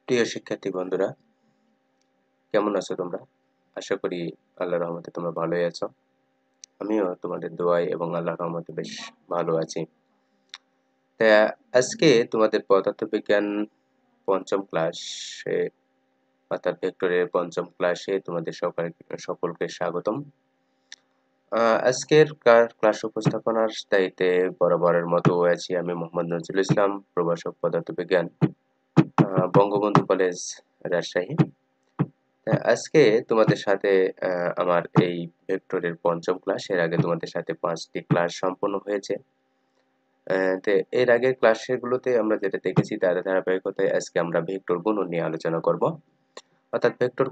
প্রিয় শিক্ষার্থী বন্ধুরা, কেমন আছো তোমরা? আশা করি আল্লাহর রহমতে তোমরা ভালোই আছো। আমিও তোমাদের দোয়ায় এবং আল্লাহর রহমতে বেশ ভালো আছি। তা আজকে তোমাদের পদার্থবিজ্ঞান পঞ্চম ক্লাসে অর্থাৎ ভেক্টরের পঞ্চম ক্লাসে তোমাদের সকলকে স্বাগতম। আজকের ক্লাস উপস্থাপনার দায়িত্বে বরাবরের মতো আছি আমি মোহাম্মদ নজরুল ইসলাম, প্রভাষক পদার্থবিজ্ঞান, বঙ্গবন্ধু কলেজ, রাজশাহী। আজকে তোমাদের সাথে আমার এই ভেক্টরের পঞ্চম ক্লাস। এর আগে তোমাদের সাথে 5টি ক্লাস সম্পন্ন হয়েছে। তো এর আগের ক্লাসগুলোতে আমরা যেটা দেখেছি তার ধারাবাহিকতায় আজকে আমরা ভেক্টর গুণন নিয়ে আলোচনা করব। অর্থাৎ ভেক্টর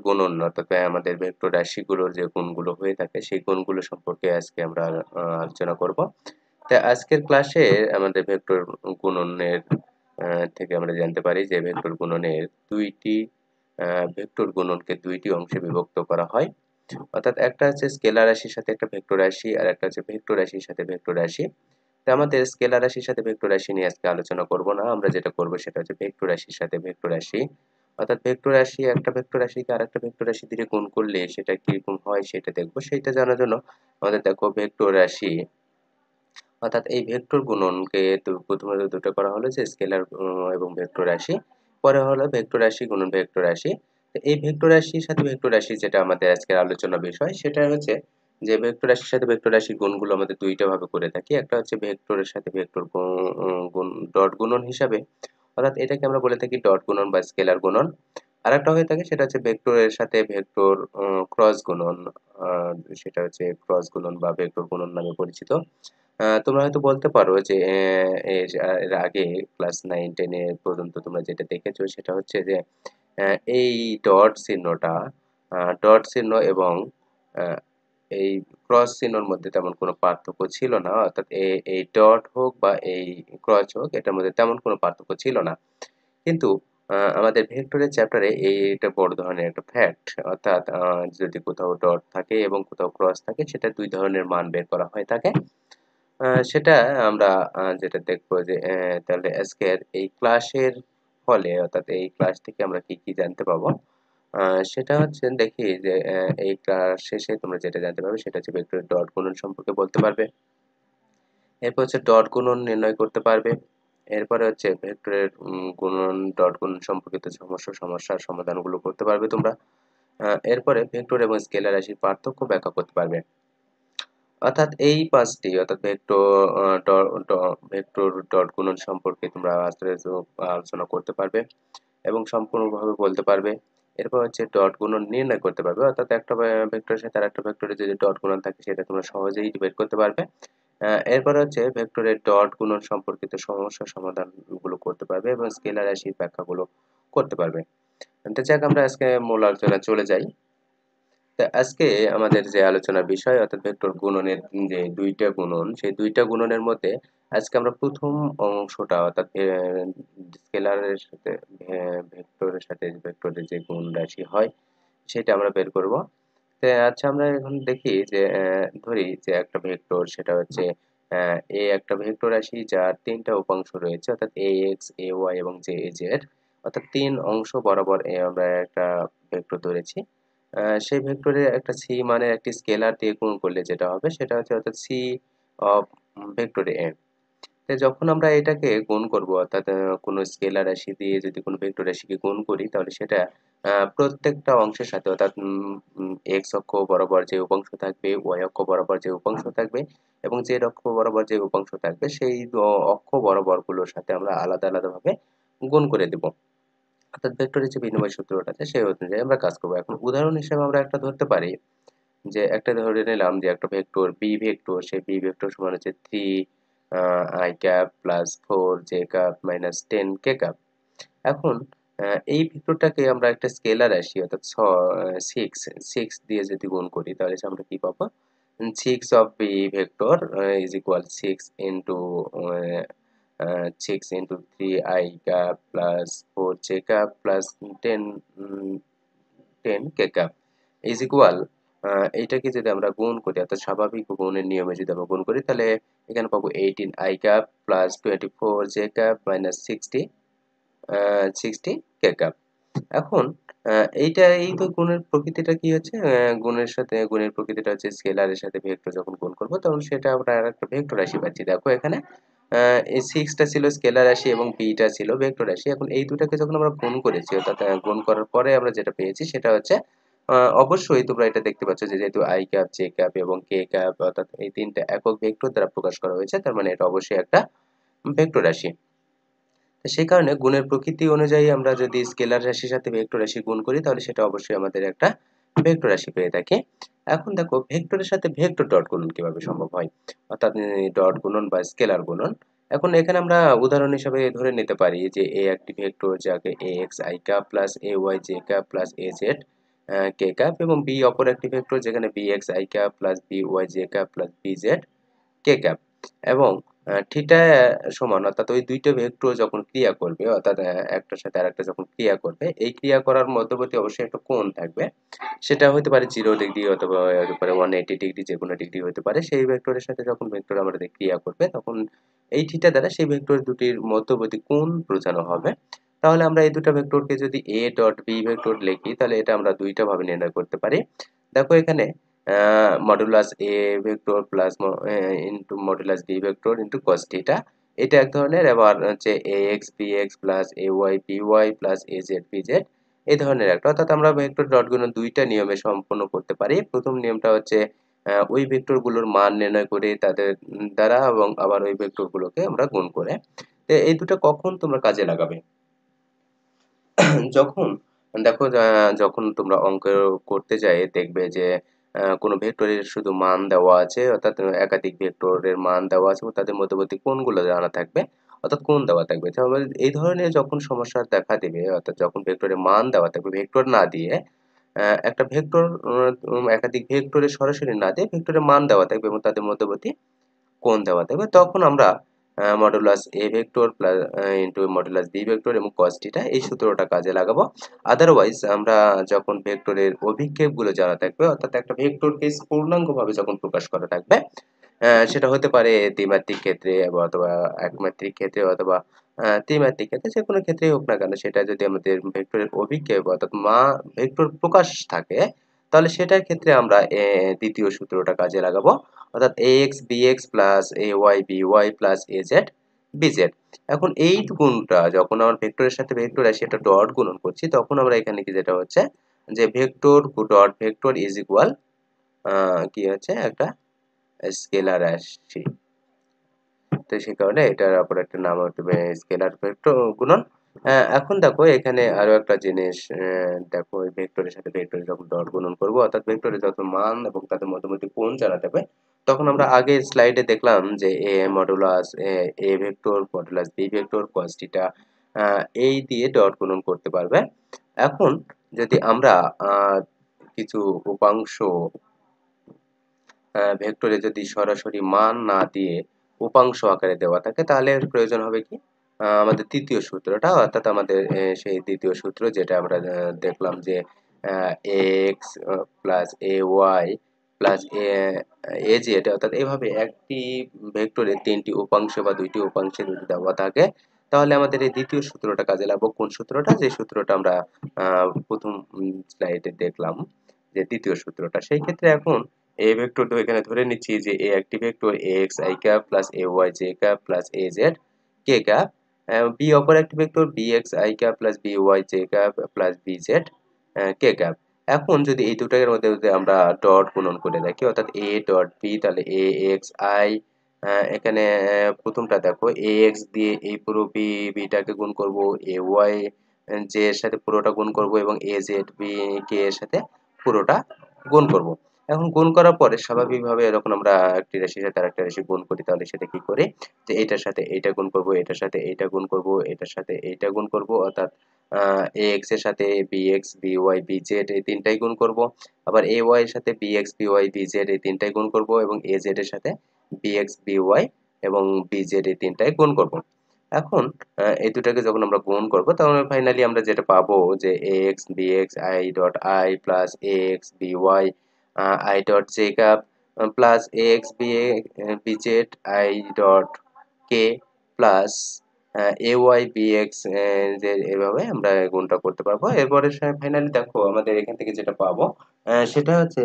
গুণন অর্থাৎ আমাদের ভেক্টর রাশিগুলোর যে গুণগুলো হয়ে থাকে সেই গুণগুলো সম্পর্কে আজকে আমরা আলোচনা করব। তাই আজকের ক্লাসে আমাদের ভেক্টর গুণনের থেকে আমরা জানতে পারি যে ভেক্টর গুণনকে দুইটি অংশে বিভক্ত করা হয়। অর্থাৎ একটা হচ্ছে স্কেলার রাশির সাথে একটা ভেক্টর রাশি, আর একটা হচ্ছে ভেক্টর রাশির সাথে ভেক্টর রাশি। তো আমাদের স্কেলার রাশির সাথে ভেক্টর রাশি নিয়ে আজকে আলোচনা করব না। আমরা যেটা করব সেটা হচ্ছে ভেক্টর রাশির সাথে ভেক্টর রাশি। অর্থাৎ ভেক্টর রাশি একটা ভেক্টর রাশিকে আরেকটা ভেক্টর রাশি দিয়ে গুণ করলে সেটা কিরকম হয় সেটা দেখব। সেইটা জানার জন্য আমাদের দেখো ভেক্টর রাশি অর্থাৎ এই ভেক্টর গুণনকে প্রথমে দুটো করা হলো যে স্কেলার এবং ভেক্টর রাশি, পরে হলো ভেক্টর রাশি গুণন ভেক্টর রাশি। তো এই ভেক্টর রাশির সাথে ভেক্টর রাশি যেটা আমাদের আজকের আলোচনা বিষয় সেটা হচ্ছে যে ভেক্টর রাশির সাথে ভেক্টর রাশির গুণগুলো আমাদের দুইটা ভাবে করে থাকি। একটা হচ্ছে ভেক্টরের সাথে ভেক্টর গুণ ডট গুণন হিসাবে, অর্থাৎ এটাকে আমরা বলে থাকি ডট গুণন বা স্কেলার গুণন। আরেকটা হয়ে থাকে সেটা হচ্ছে ভেক্টরের সাথে ভেক্টর ক্রস গুণন, সেটা হচ্ছে ক্রস গুণন বা ভেক্টর গুণন নামে পরিচিত। তোমরা হয়তো বলতে পারো যে এর আগে ক্লাস 9-10 এ পর্যন্ত তোমরা যেটা দেখেছো সেটা হচ্ছে যে এই ডট চিহ্ন এবং আ এই ক্রস চিহ্নর মধ্যে তেমন কোনো পার্থক্য ছিল না। অর্থাৎ এই ডট হোক বা এই ক্রস হোক এটার মধ্যে তেমন কোনো পার্থক্য ছিল না। কিন্তু আমাদের ভেক্টরের চ্যাপ্টারে এইটা বড় ধরনের একটা ফ্যাক্ট। অর্থাৎ যদি কোথাও ডট থাকে এবং কোথাও ক্রস থাকে সেটা ২ ধরনের মান বের করা হয়ে থাকে। সেটা আমরা যেটা দেখব যে তাহলে আজকের এই ক্লাসের ফলে অর্থাৎ এই ক্লাস থেকে আমরা কি, কি জানতে পাবো? আ সেটা হচ্ছে দেখি যে এই ক্লাস শেষে তোমরা যেটা জানতে পারবে সেটা হচ্ছে ভেক্টরের ডট গুণন সম্পর্কে বলতে পারবে। এরপর হচ্ছে ডট গুণন নির্ণয় করতে পারবে। এরপরে হচ্ছে ভেক্টরের ডট গুণন সম্পর্কিত সমস্যার সমাধানগুলো করতে পারবে তোমরা। এরপরে ভেক্টর এবং স্কেলার রাশির পার্থক্য ব্যাখ্যা করতে পারবে। অর্থাৎ এই ৫ টি অর্থাৎ আ ড ড ভেক্টর ডট গুণন সম্পর্কে তোমরা আসলে আলোচনা করতে পারবে এবং সম্পূর্ণভাবে বলতে পারবে। এরপর হচ্ছে ডট গুণন নির্ণয় করতে পারবে। অর্থাৎ একটা ভেক্টরের সাথে আরেকটা ভেক্টরের যদি ডট গুণন থাকে সেটা তোমরা সহজেই বের করতে পারবে। এরপরে হচ্ছে ভেক্টরের ডট গুণন সম্পর্কিত সমস্যার সমাধানগুলো করতে পারবে এবং স্কেলার রাশির ব্যাখ্যাগুলো করতে পারবে। তো যাক আমরা আজকে মূল আলোচনায় চলে যাই। তা আজকে আমাদের যে আলোচনার বিষয় অর্থাৎ ভেক্টর গুণনের যে ২ টা গুণন, সেই ২ টা গুণনের মধ্যে আজকে আমরা ১ম অংশটা অর্থাৎ স্কেলারের সাথে ভেক্টরের সাথে ভেক্টরের যে গুণ রাশি হয় সেটা আমরা বের করব। আচ্ছা আমরা এখন দেখি যে ধরি যে একটা ভেক্টর সেটা হচ্ছে একটা ভেক্টর রাশি যার ৩ টা উপাংশ রয়েছে অর্থাৎ ax, ay এবং az, অর্থাৎ ৩ অংশ বরাবর আমরা একটা ভেক্টর ধরেছি। সেই ভেক্টরের একটা c মানের একটি স্কেলার দিয়ে গুণ করলে যেটা হবে সেটা হচ্ছে অর্থাৎ c অফ ভেক্টর a। যখন আমরা এটাকে গুণ করব অর্থাৎ কোনো স্কেলার রাশি দিয়ে যদি কোনো ভেক্টর রাশিকে গুণ করি তাহলে সেটা প্রত্যেকটা অংশের সাথে অর্থাৎ x অক্ষ বরাবর যে উপাংশ থাকবে, y অক্ষ বরাবর যে উপাংশ থাকবে এবং z অক্ষ বরাবর যে উপাংশ থাকবে সেই অক্ষ বরাবরগুলোর সাথে আমরা আলাদাভাবে গুণ করে দেব। অর্থাৎ ভেক্টরের যে বিনিময় সূত্রটা আছে সেই অনুযায়ী আমরা কাজ করব। এখন উদাহরণ হিসেবে আমরা একটা ধরতে পারি যে একটা ধরে নিলাম যে একটা ভেক্টর b ভেক্টর, সেই b ভেক্টর সমান হচ্ছে 3 i cap plus 4 j cap minus 10 k cap. এখন এই ভেক্টরটাকে আমরা একটা স্কেলার রাশি অর্থাৎ 6 দিয়ে যদি গুণ করি তাহলে আমরা কি পাবো? 6 of b vector is equal 6 into 6 into 3 i cap plus 4 j cap plus 10 k cap is equal এইটাকে যদি আমরা গুণ করি অর্থাৎ স্বাভাবিক গুণের নিয়মে যদি আমরা গুণ করি তাহলে এখানে পাবো 18 i cap plus 24 j cap minus 60 60 K cap. এখন এই তো গুণের প্রকৃতিটা কি হচ্ছে, গুণের প্রকৃতিটা হচ্ছে স্কেলারের সাথে ভেক্টর যখন গুণ করব তখন সেটা আমরা আরেকটা ভেক্টর রাশি পাচ্ছি। দেখো এখানে এই 6 টা ছিল স্কেলার রাশি এবং b টা ছিল ভেক্টর রাশি। এখন এই দুটাকে যখন আমরা গুণ করেছি, অর্থাৎ গুণ করার পরে আমরা যেটা পেয়েছি সেটা হচ্ছে অবশ্যই তোমরা এটা দেখতে পাচ্ছ যে যেহেতু i ক্যাপ, j ক্যাপ এবং k ক্যাপ, অর্থাৎ এই তিনটা একক ভেক্টর দ্বারা প্রকাশ করা হয়েছে, তার মানে এটা অবশ্যই একটা ভেক্টর রাশি। তো সেই কারণে গুণের প্রকৃতি অনুযায়ী আমরা যদি স্কেলার রাশির সাথে ভেক্টর রাশি গুণ করি তাহলে সেটা অবশ্যই আমাদের একটা ভেক্টর রাশি পেয়ে থাকি। এখন দেখো ভেক্টরের সাথে ভেক্টর ডট গুণন কিভাবে সম্ভব হয়, অর্থাৎ ডট গুণন বা স্কেলার গুণন। এখন এখানে আমরা উদাহরণ হিসেবে ধরে নিতে পারি যে এ একটি ভেক্টর যাকে ax i cap plus ay j cap plus az k cap, এবং বি অপর একটি ভেক্টর যেখানে bx i cap plus by j cap plus bz K cap. এবং থিটা সমান, অর্থাৎ ওই দুইটা ভেক্টর যখন ক্রিয়া করবে, অর্থাৎ একটার সাথে আরেকটা যখন ক্রিয়া করবে, এই ক্রিয়া করার মধ্যবর্তী অবশ্যই একটা কোণ থাকবে। সেটা হতে পারে 0 ডিগ্রি অথবা হতে পারে 180 ডিগ্রি, যে কোনো ডিগ্রি হতে পারে। সেই ভেক্টরের সাথে যখন ভেক্টর আমাদের ক্রিয়া করবে তখন এই থিটা দ্বারা সেই ভেক্টর দুটির মধ্যবর্তী কোণ বোঝানো হবে। তাহলে আমরা এই দুটো ভেক্টরকে যদি a ডট b ভেক্টর লিখি তাহলে এটা আমরা দুইটা ভাবে নির্ণয় করতে পারি। দেখো এখানে modulus a vector plus into modulus b vector into cos theta, এটা এক ধরনের। আবার হচ্ছে ax bx plus ay by plus az bz এই ধরনের একটা, অর্থাৎ আমরা ভেক্টর ডট গুণন দুইটা নিয়মে সম্পন্ন করতে পারি। প্রথম নিয়মটা হচ্ছে ওই ভেক্টরগুলোর মান নির্ণয় করে তাদের দ্বারা, এবং আবার ওই ভেক্টরগুলোকে আমরা গুণ করে। তো এই দুটো কখন তোমরা কাজে লাগাবে? যখন দেখো যখন তোমরা অঙ্ক করতে যাই দেখবে যে কোনো ভেক্টরের শুধু মান দেওয়া আছে, অর্থাৎ একাধিক ভেক্টরের মান দেওয়া আছে এবং তাদের মধ্যবর্তী কোণগুলো জানা থাকবে, অর্থাৎ কোণ দেওয়া থাকবে। তাহলে এই ধরনের যখন সমস্যা দেখা দিবে, অর্থাৎ যখন ভেক্টরের মান দেওয়া থাকবে ভেক্টর না দিয়ে, একটা ভেক্টর একাধিক ভেক্টরের সরাসরি না দিয়ে ভেক্টরের মান দেওয়া থাকবে এবং তাদের মধ্যবর্তী কোণ দেওয়া থাকবে, তখন আমরা modulus a vector plus into modulus b vector এবং cos থিটা এই সূত্রটা কাজে লাগাবো। আদারওয়াইজ আমরা যখন ভেক্টরের অভিক্ষেপগুলো জানা থাকবে, অর্থাৎ একটা ভেক্টরকে পূর্ণাঙ্গভাবে যখন প্রকাশ করা থাকবে, সেটা হতে পারে দ্বিমাত্রিক ক্ষেত্রে অথবা একমাত্রিক ক্ষেত্রে অথবা ত্রিমাত্রিক ক্ষেত্রে, যে কোনো ক্ষেত্রেই হোক না কেন, সেটা যদি আমাদের ভেক্টরের অভিক্ষেপ অর্থাৎ ভেক্টর প্রকাশ থাকে তাহলে সেটার ক্ষেত্রে আমরা দ্বিতীয় সূত্রটা কাজে লাগাবো, অর্থাৎ ax bx plus ay by plus az bz। এখন এই গুণটা যখন আমরা ভেক্টরের সাথে ভেক্টর আসি একটা ডট গুণন করছি, তখন আমরা এখানে কি যেটা হচ্ছে যে vector dot vector is equal কি হচ্ছে একটা স্কেলার রাশি। তো সেই কারণে এটার অপর একটা নাম হতে পারে স্কেলার ভেক্টর গুণন। এখন দেখো এখানে আরো একটা জিনিস, দেখো এই ভেক্টরের সাথে ভেক্টরের যখন ডট গুণন করব, অর্থাৎ ভেক্টরের যত মান এবং তাদের মধ্যবর্তী কোণ জানা যাবে, তখন আমরা আগের স্লাইডে দেখলাম যে a modulus a vector modulus b vector cos theta এই দিয়ে ডট গুণন করতে পারবে। এখন যদি আমরা কিছু উপাংশ ভেক্টরে যদি সরাসরি মান না দিয়ে উপাংশ আকারে দেওয়া থাকে তাহলে এর প্রয়োজন হবে কি আমাদের তৃতীয় সূত্রটা, অর্থাৎ আমাদের সেই দ্বিতীয় সূত্র যেটা আমরা দেখলাম যে ax plus ay plus az, অর্থাৎ এইভাবে একটি ভেক্টরে তিনটি উপাংশ বা দুইটি উপাংশে যদি দেওয়া থাকে তাহলে আমাদের এই দ্বিতীয় সূত্রটা কাজে লাগবে। কোন সূত্রটা? যে সূত্রটা আমরা প্রথম স্লাইডে দেখলাম, যে দ্বিতীয় সূত্রটা। সেই ক্ষেত্রে এখন a ভেক্টর তো এখানে ধরে নিচ্ছি যে a একটি vector ax i cap plus ay j cap plus az k cap, b অপর একটি vector bx i cap plus by j cap plus bz k cap. এখন যদি এই দুটোর মধ্যে যদি আমরা ডট গুণন করে রাখি, অর্থাৎ a ডট b, তাহলে ax i এখানে প্রথমটা দেখো ax দিয়ে এই পুরো bটাকে গুণ করব, ay j এর সাথে পুরোটা গুণ করব এবং az b k এর সাথে পুরোটা গুণ করব। এখন গুণ করার পরে স্বাভাবিকভাবে যখন আমরা একটি রাশির সাথে আরেকটা রাশি গুণ করি তাহলে সেটা কি করে, যে এটার সাথে এইটা গুণ করব, এটার সাথে এইটা গুণ করব, এটার সাথে এইটা গুণ করব, অর্থাৎ ax এর সাথে bx by bz এই তিনটাই গুণ করব, আবার ay এর সাথে bx by bz এই তিনটাই গুণ করব এবং az এর সাথে bx by এবং bz এই তিনটাই গুণ করব। এখন এই দুটাকে যখন আমরা গুণ করব তখন ফাইনালি আমরা যেটা পাবো যে ax bx i dot i plus ax by I dot Jacob plus ax bz I dot k plus a y b x যে এভাবে আমরা গুণটা করতে পারবো। এরপরে ফাইনালি দেখো আমাদের এখান থেকে যেটা পাবো সেটা হচ্ছে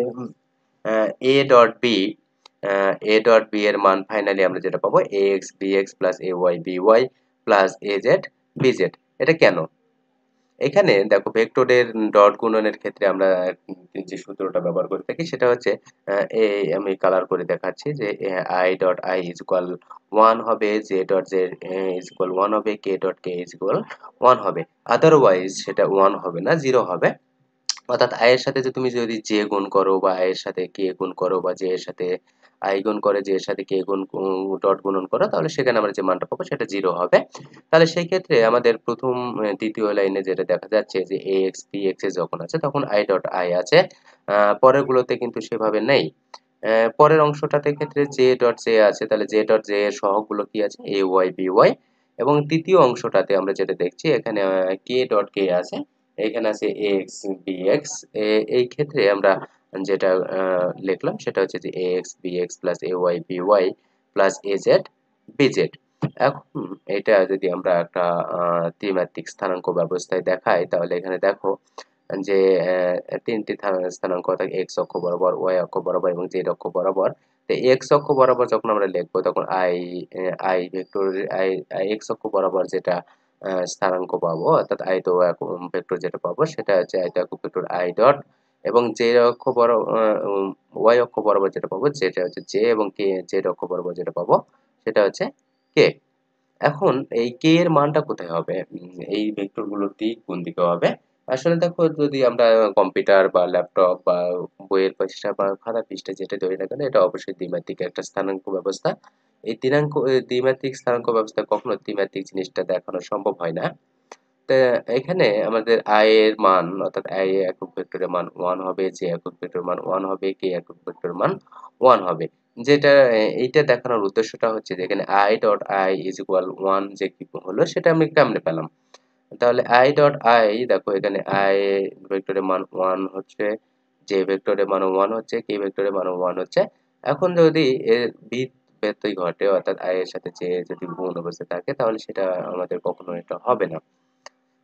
A dot B A dot B এর মান ফাইনালি আমরা যেটা পাবো A x B x plus A y B y plus A z B z. এটা কেন? এখানে দেখো ভেক্টরের ডট গুণনের ক্ষেত্রে আমরা যে সূত্রটা ব্যবহার করে থাকি সেটা হচ্ছে এই আমি কালার করে দেখাচ্ছি যে I dot I is equal 1 হবে, J dot J is equal 1 হবে, কে ডট কে ইজ ইকুয়াল 1 হবে। আদারওয়াইজ সেটা 1 হবে না, 0 হবে। অর্থাৎ i এর সাথে যে তুমি যদি j গুণ করো বা i এর সাথে k গুণ করো বা j এর সাথে i গুণ করে j এর সাথে k গুণ ডট গুণন করো তাহলে সেখানে আমরা যে মানটা পাবো সেটা 0 হবে। তাহলে সেই ক্ষেত্রে আমাদের প্রথম দ্বিতীয় লাইনে যেটা দেখা যাচ্ছে যে ax bx এ যখন আছে তখন i ডট i আছে। পরের গুলোতে কিন্তু সেভাবে নেই। পরের অংশটাতে ক্ষেত্রে j ডট j আছে, তাহলে j ডট j এর সহগগুলো কি আছে ay by, এবং তৃতীয় অংশটাতে আমরা যেটা দেখছি এখানে k ডট k আছে, এখানে আছে ax bx। এই ক্ষেত্রে আমরা যেটা লিখলাম সেটা হচ্ছে যে ax bx plus ay by plus az bz। এখন এটা যদি আমরা একটা ত্রিমাত্রিক স্থানাঙ্ক ব্যবস্থায় দেখাই তাহলে এখানে দেখো যে তিনটি স্থানাঙ্ক অর্থাৎ x অক্ষ বরাবর, y অক্ষ বরাবর এবং z অক্ষ বরাবর। তো x অক্ষ বরাবর যখন আমরা লিখবো তখন i ভেক্টর x অক্ষ বরাবর যেটা স্থানাঙ্ক পাবো অর্থাৎ আয়ত ভেক্টর যেটা পাবো সেটা হচ্ছে আয়ত একক ভেক্টর i ডট, এবং যে অক্ষ y অক্ষ বরাবর যেটা পাবো যেটা হচ্ছে j, এবং k z অক্ষ বরাবর যেটা পাবো সেটা হচ্ছে k। এখন এই k এর মানটা কোথায় হবে? এই ভেক্টরগুলোর দিক কোন দিকে হবে? আসলে দেখো যদি আমরা কম্পিউটার বা ল্যাপটপ বা বইয়ের পৃষ্ঠা বা খাতা পৃষ্ঠা যেটা ধরি না কেন এটা অবশ্যই দ্বিমাত্রিক একটা স্থানাঙ্ক ব্যবস্থা। এই দ্বিমাত্রিক স্থানাঙ্ক ব্যবস্থায় কখনো ত্রিমাত্রিক জিনিসটা দেখানো সম্ভব হয় না। তো এখানে আমাদের i এর মান অর্থাৎ i একক ভেক্টরের মান 1 হবে, j একক ভেক্টরের মান 1 হবে, k একক ভেক্টরের মান 1 হবে। যেটা এইটা দেখানোর উদ্দেশ্যটা হচ্ছে যে এখানে i dot i is equal 1 যে কি হলো সেটা আমি কেমনে পেলাম? তাহলে i ডট i দেখো এখানে i ভেক্টরের মান 1 হচ্ছে, j ভেক্টরের মানও 1 হচ্ছে, k ভেক্টরের মানও 1 হচ্ছে। এখন যদি এর ব্যত্যয় ঘটে অর্থাৎ i এর সাথে j যদি গুণ অবস্থায় থাকে তাহলে সেটা আমাদের কখনো এটা হবে না।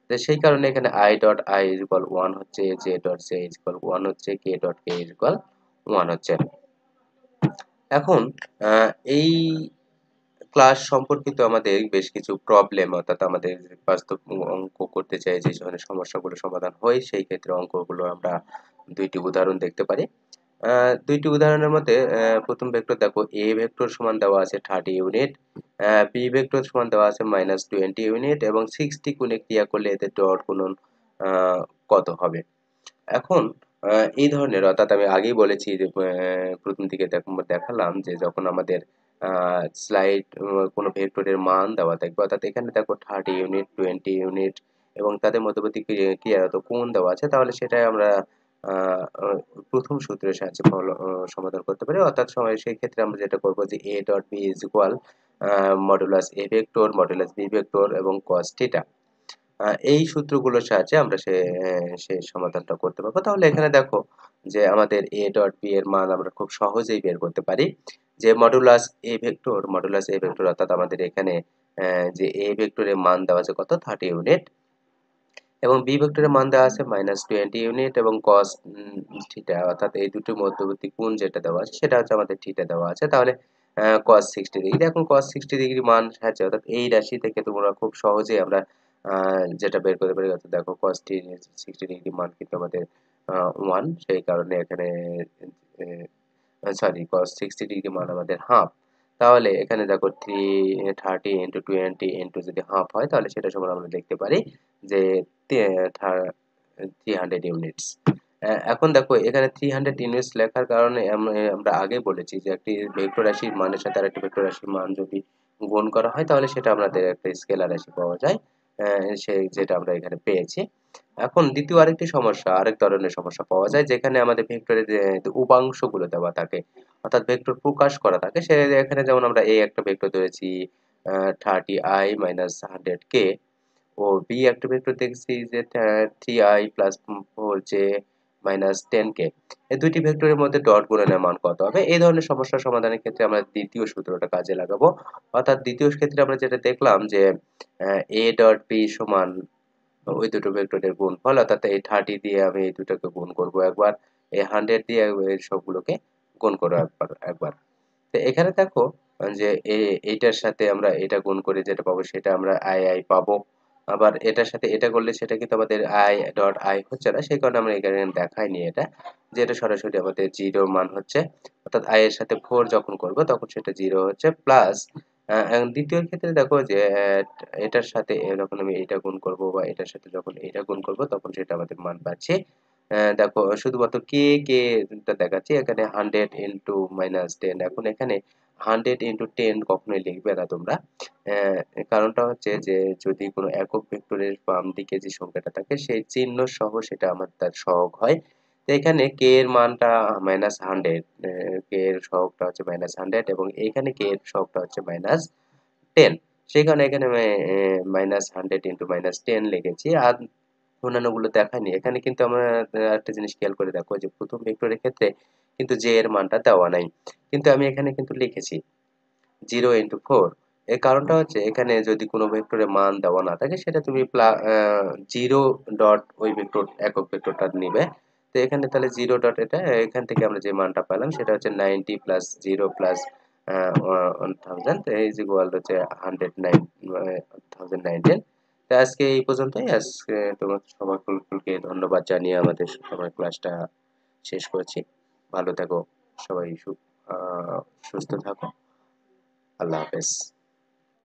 তো সেই কারণে এখানে i dot i is equal 1 হচ্ছে, j dot j is equal 1 হচ্ছে, k dot k is equal 1 হচ্ছে। এখন এই ক্লাস সম্পর্কিত আমাদের বেশ কিছু প্রবলেম অর্থাৎ আমাদের বাস্তব অঙ্ক করতে চাই যে ধরনের সমস্যাগুলো সমাধান হয় সেই ক্ষেত্রে অঙ্কগুলো আমরা দুইটি উদাহরণ দেখতে পারি। দুইটি উদাহরণের মধ্যে প্রথম ভেক্টর দেখো a ভেক্টর সমান দেওয়া আছে 30 ইউনিট, b ভেক্টর সমান দেওয়া আছে -20 ইউনিট, এবং 60 গুণে ক্রিয়া করলে এদের ডট গুণন কত হবে। এখন এই ধরনের অর্থাৎ আমি আগেই বলেছি যে প্রথম দিকে দেখালাম যে যখন আমাদের স্লাইড কোনো ভেক্টরের মান দেওয়া থাকবে অর্থাৎ এখানে দেখো 30 ইউনিট 20 ইউনিট এবং তাদের মধ্যবর্তী ক্রিয়ারত কোণ দেওয়া আছে তাহলে সেটাই আমরা আহ, আহ, প্রথম সূত্রের সাহায্যে সমাধান করতে পারি। অর্থাৎ সময় সেই ক্ষেত্রে আমরা যেটা করবো যে a dot b is equal modulus a vector modulus b vector এবং cos থিটা। এই সূত্রগুলোর সাহায্যে আমরা সেই সমাধানটা করতে পারবো। তাহলে এখানে দেখো যে আমাদের a ডট b এর মান আমরা খুব সহজেই বের করতে পারি যে মডুলাস a ভেক্টর অর্থাৎ আমাদের এখানে যে a ভেক্টরের মান দেওয়া আছে কত 30 ইউনিট, এবং b ভেক্টরের মান দেওয়া আছে -20 ইউনিট, এবং cos থিটা অর্থাৎ এই দুটোর মধ্যবর্তী কোণ যেটা দেওয়া আছে সেটা হচ্ছে আমাদের থিটা দেওয়া আছে। তাহলে cos 60 ডিগ্রি, এখন cos 60 ডিগ্রি মান সাহায্যে অর্থাৎ এই রাশি থেকে তোমরা খুব সহজেই আমরা যেটা বের করতে পারি অর্থাৎ দেখো cos 60 ডিগ্রি মান কিন্তু আমাদের 1, সেই কারণে এখানে সরি cos 60 ডিগ্রি মান আমাদের হাফ। তাহলে এখানে দেখো 30 ইন্টু 20 ইন্টু যদি হাফ হয় তাহলে সেটা সমান আমরা দেখতে পারি যে 300 ইউনিটস। এখন দেখো এখানে 300 ইউনিটস লেখার কারণে আমরা আগে বলেছি যে একটি ভেক্টর রাশির মানের সাথে আরেকটি ভেক্টর রাশির মান যদি গুণ করা হয় তাহলে সেটা আমাদের একটা স্কেলার রাশি পাওয়া যায়, সেই যেটা আমরা এখানে পেয়েছি। এখন দ্বিতীয় আরেক ধরনের সমস্যা পাওয়া যায় যেখানে আমাদের ভেক্টরের যে উপাংশগুলো দেওয়া থাকে অর্থাৎ ভেক্টর প্রকাশ করা থাকে। সে এখানে যেমন আমরা a একটা ভেক্টর ধরেছি 30i মাইনাস 100k, ও বি একটা ভেক্টর দেখছি যে 3i প্লাস 4j 10কে এই দুইটি ভেক্টরের মধ্যে ডট গুণনের মান কত হবে। এই ধরনের সমস্যার সমাধানের ক্ষেত্রে আমরা দ্বিতীয় সূত্রটা কাজে লাগাবো। অর্থাৎ দ্বিতীয় ক্ষেত্রে আমরা যেটা দেখলাম যে a ডট b সমান ওই দুটো ভেক্টরের গুণফল, অর্থাৎ এই 30 দিয়ে আমি এই দুটোকে গুণ করব একবার, এই 100 দিয়ে এই সবগুলোকে গুণ করব একবার। তো এখানে দেখো যে এইটার সাথে আমরা এটা গুণ করে যেটা পাবো সেটা আমরা i পাবো। আবার এটার সাথে এটা করলে সেটা কিন্তু আমাদের i ডট i হচ্ছে না, সেই কারণে আমরা এখানে দেখাইনি এটা, যে এটা সরাসরি আমাদের 0 মান হচ্ছে। অর্থাৎ i এর সাথে 4 যখন করব তখন সেটা 0 হচ্ছে, প্লাস এখন দ্বিতীয় ক্ষেত্রে দেখো যে এটার সাথে যখন আমি এটা গুণ করব বা এটার সাথে যখন এটা গুণ করব তখন সেটা আমাদের মান পাচ্ছি। দেখো শুধুমাত্র কে টা দেখাচ্ছি এখানে 100 ইনটু -10। এখন এখানে 100 ইনটু 10 কখনোই লিখবে না তোমরা। কারণটা হচ্ছে যে যদি কোনো একক ভেক্টরের বাম দিকে যে সংখ্যাটা থাকে সেই চিহ্ন সহ সেটা আমার তার সহগ হয়। তো এখানে কে এর মানটা -100, কে এর সহগটা হচ্ছে -100 এবং এখানে কে এর সহগটা হচ্ছে -10। সেই কারণে এখানে আমি -100 ইনটু -10 লিখেছি। আর অন্যান্যগুলো দেখায়নি। এখানে কিন্তু আমরা একটা জিনিস খেয়াল করে দেখো যে প্রথম ভেক্টরের ক্ষেত্রে কিন্তু j এর মানটা দেওয়া নাই। কিন্তু আমি এখানে কিন্তু লিখেছি 0 ইনটু 4। এর কারণটা হচ্ছে এখানে যদি কোনো ভেক্টরের মান দেওয়া না থাকে সেটা তুমি 0 ডট ওই একক ভেক্টরটা নিবে। তো এখানে তাহলে 0 ডট এটা এখান থেকে আমরা যে মানটা পেলাম সেটা হচ্ছে 90 প্লাস 0 প্লাস 1000 ইজ ইকুয়াল হচ্ছে 1019। তো আজকে এই পর্যন্তই। আজকে তোমার সকলকে ধন্যবাদ জানিয়ে আমাদের সবার ক্লাসটা শেষ করছি। ভালো থাকো সবাই, সুস্থ থাকো। আল্লাহ হাফেজ।